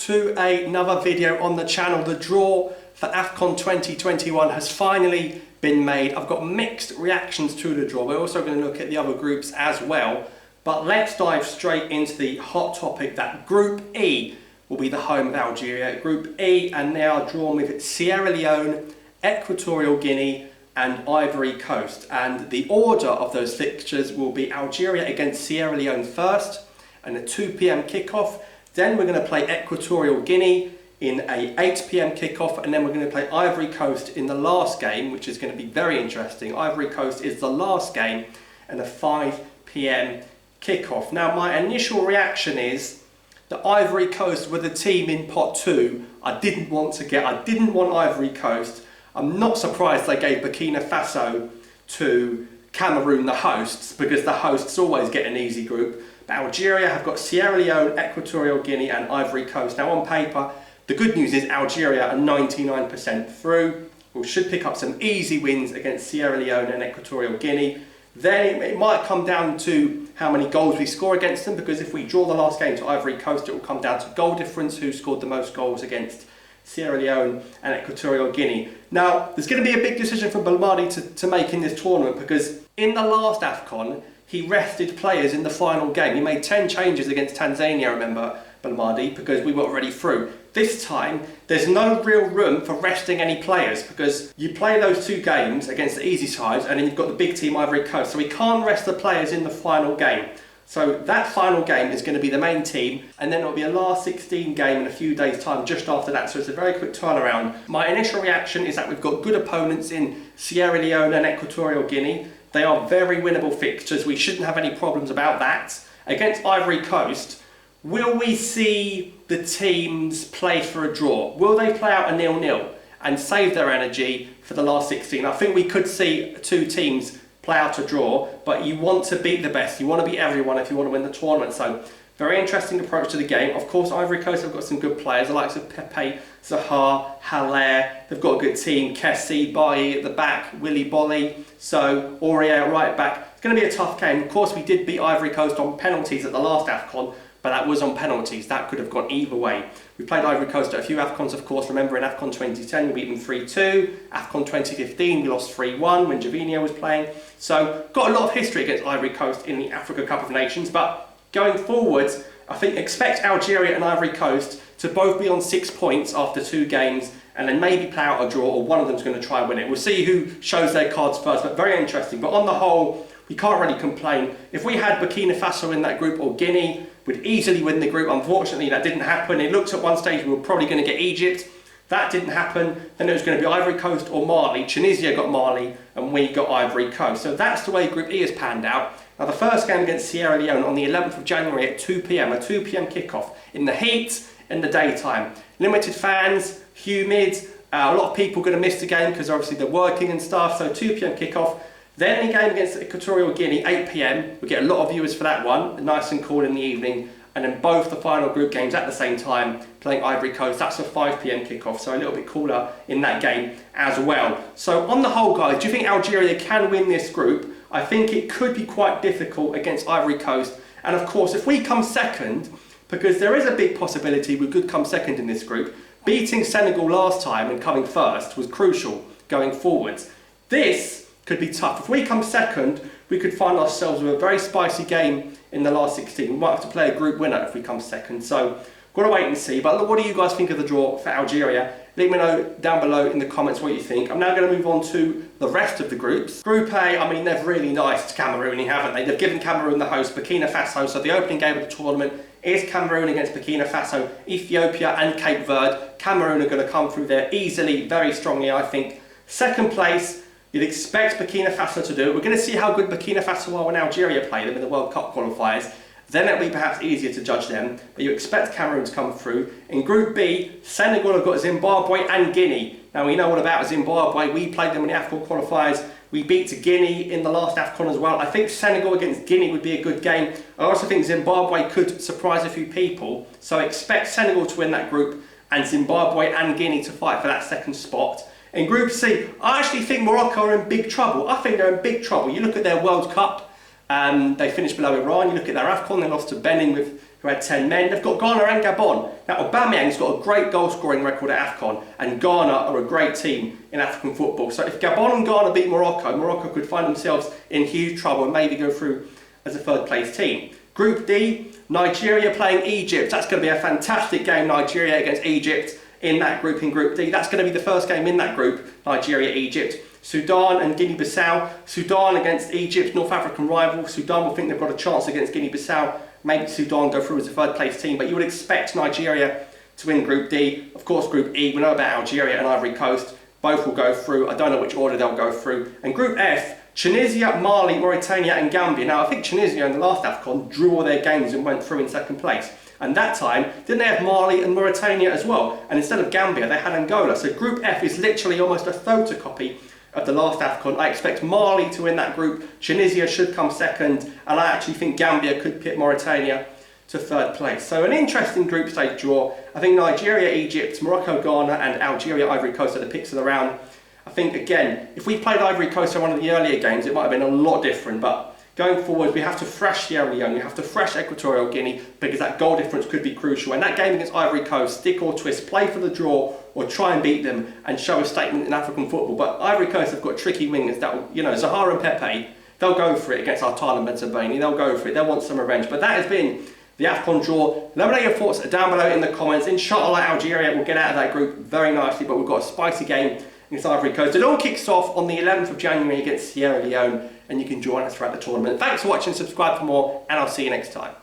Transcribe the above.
to another video on the channel. The draw for Afcon 2021 has finally been made. I've got mixed reactions to the draw. We're also going to look at the other groups as well. But let's dive straight into the hot topic that Group E will be the home of Algeria. Group E, and they are drawn with Sierra Leone, Equatorial Guinea and Ivory Coast. And the order of those fixtures will be Algeria against Sierra Leone first and a 2 p.m. kickoff. Then we're going to play Equatorial Guinea in a 8 p.m. kickoff, and then we're going to play Ivory Coast in the last game, which is going to be very interesting. Ivory Coast is the last game and a 5 p.m. kickoff. Now, my initial reaction is that Ivory Coast were the team in pot 2 I didn't want Ivory Coast. I'm not surprised they gave Burkina Faso to Cameroon, the hosts, because the hosts always get an easy group. But Algeria have got Sierra Leone, Equatorial Guinea and Ivory Coast. Now, on paper, the good news is Algeria are 99% through. We should pick up some easy wins against Sierra Leone and Equatorial Guinea. Then it might come down to how many goals we score against them, because if we draw the last game to Ivory Coast, it will come down to goal difference, who scored the most goals against Sierra Leone and Equatorial Guinea. Now, there's going to be a big decision for Belmadi to make in this tournament, because in the last Afcon, he rested players in the final game. He made 10 changes against Tanzania, remember, Belmadi, because we were already through. This time, there's no real room for resting any players, because you play those 2 games against the easy sides and then you've got the big team Ivory Coast, so we can't rest the players in the final game. So that final game is going to be the main team, and then it'll be a last 16 game in a few days' time just after that, so it's a very quick turnaround. My initial reaction is that we've got good opponents in Sierra Leone and Equatorial Guinea. They are very winnable fixtures. We shouldn't have any problems about that. Against Ivory Coast, will we see the teams play for a draw? Will they play out a 0-0 and save their energy for the last 16? I think we could see 2 teams play out a draw, but you want to beat the best. You want to beat everyone if you want to win the tournament. So, very interesting approach to the game. Of course, Ivory Coast have got some good players, the likes of Pepe, Zahar, Haller. They've got a good team. Kessie, Bailly at the back, Willy Bolly. So, Aurier right back. It's going to be a tough game. Of course, we did beat Ivory Coast on penalties at the last Afcon, but that was on penalties. That could have gone either way. We played Ivory Coast at a few Afcons, of course. Remember, in Afcon 2010, we beat them 3-2. Afcon 2015, we lost 3-1 when Javinho was playing. So, got a lot of history against Ivory Coast in the Africa Cup of Nations. But going forwards, I think expect Algeria and Ivory Coast to both be on 6 points after 2 games, and then maybe play out a draw, or one of them's going to try and win it. We'll see who shows their cards first, but very interesting. But on the whole, we can't really complain. If we had Burkina Faso in that group, or Guinea, we'd easily win the group. Unfortunately, that didn't happen. It looked at one stage we were probably going to get Egypt. That didn't happen. Then it was going to be Ivory Coast or Mali. Tunisia got Mali and we got Ivory Coast. So that's the way Group E has panned out. Now, the first game against Sierra Leone on the 11th of January at 2 p.m, a 2 p.m. kickoff in the heat, in the daytime. Limited fans, humid, a lot of people going to miss the game because obviously they're working and stuff. So 2 p.m. kickoff. Then the game against Equatorial Guinea, 8 p.m. We get a lot of viewers for that one, nice and cool in the evening. And then both the final group games at the same time, playing Ivory Coast. That's a 5 p.m. kickoff, so a little bit cooler in that game as well. So on the whole, guys, do you think Algeria can win this group? I think it could be quite difficult against Ivory Coast. And of course, if we come second, because there is a big possibility we could come second in this group, beating Senegal last time and coming first was crucial going forwards. This could be tough. If we come second, we could find ourselves with a very spicy game in the last 16. We might have to play a group winner if we come second. So, got to wait and see. But what do you guys think of the draw for Algeria? Let me know down below in the comments what you think. I'm now going to move on to the rest of the groups. Group A, I mean, they've really niced Cameroon, haven't they? They've given Cameroon the host, Burkina Faso. So the opening game of the tournament is Cameroon against Burkina Faso, Ethiopia and Cape Verde. Cameroon are going to come through there easily, very strongly, I think. Second place, you'd expect Burkina Faso to do it. We're going to see how good Burkina Faso are when Algeria play them in the World Cup qualifiers. Then it'll be perhaps easier to judge them, but you expect Cameroon to come through. In Group B, Senegal have got Zimbabwe and Guinea. Now, we know all about Zimbabwe. We played them in the Afcon qualifiers. We beat Guinea in the last Afcon as well. I think Senegal against Guinea would be a good game. I also think Zimbabwe could surprise a few people. So expect Senegal to win that group and Zimbabwe and Guinea to fight for that second spot. In Group C, I actually think Morocco are in big trouble. I think they're in big trouble. You look at their World Cup, they finished below Iran. You look at their Afcon, they lost to Benin with who had 10 men. They've got Ghana and Gabon. Now, Aubameyang's got a great goal-scoring record at Afcon, and Ghana are a great team in African football. So if Gabon and Ghana beat Morocco, Morocco could find themselves in huge trouble and maybe go through as a third-place team. Group D, Nigeria playing Egypt. That's going to be a fantastic game, Nigeria against Egypt in that group, in Group D. That's going to be the first game in that group, Nigeria-Egypt. Sudan and Guinea-Bissau. Sudan against Egypt, North African rival. Sudan will think they've got a chance against Guinea-Bissau. Maybe Sudan go through as a third-place team, but you would expect Nigeria to win Group D. Of course, Group E, we know about Algeria and Ivory Coast. Both will go through. I don't know which order they'll go through. And Group F, Tunisia, Mali, Mauritania and Gambia. Now, I think Tunisia in the last Afcon drew all their games and went through in second place. And that time, didn't they have Mali and Mauritania as well? And instead of Gambia, they had Angola. So Group F is literally almost a photocopy of the last Afcon. I expect Mali to win that group. Tunisia should come second. And I actually think Gambia could pit Mauritania to third place. So an interesting group stage draw. I think Nigeria, Egypt, Morocco, Ghana and Algeria, Ivory Coast are the picks of the round. I think, again, if we played Ivory Coast in one of the earlier games, it might have been a lot different. But going forward, we have to thrash Sierra Leone, we have to thrash Equatorial Guinea, because that goal difference could be crucial. And that game against Ivory Coast, stick or twist, play for the draw or try and beat them and show a statement in African football. But Ivory Coast have got tricky wingers that will, you know, Zahara and Pepe, they'll go for it against our Thailand and Bentabani, they'll go for it, they'll want some revenge. But that has been the Afcon draw. Let me know your thoughts down below in the comments. Inshallah, Algeria will get out of that group very nicely, but we've got a spicy game against Ivory Coast. It all kicks off on the 11th of January against Sierra Leone, and you can join us throughout the tournament. Thanks for watching, subscribe for more, and I'll see you next time.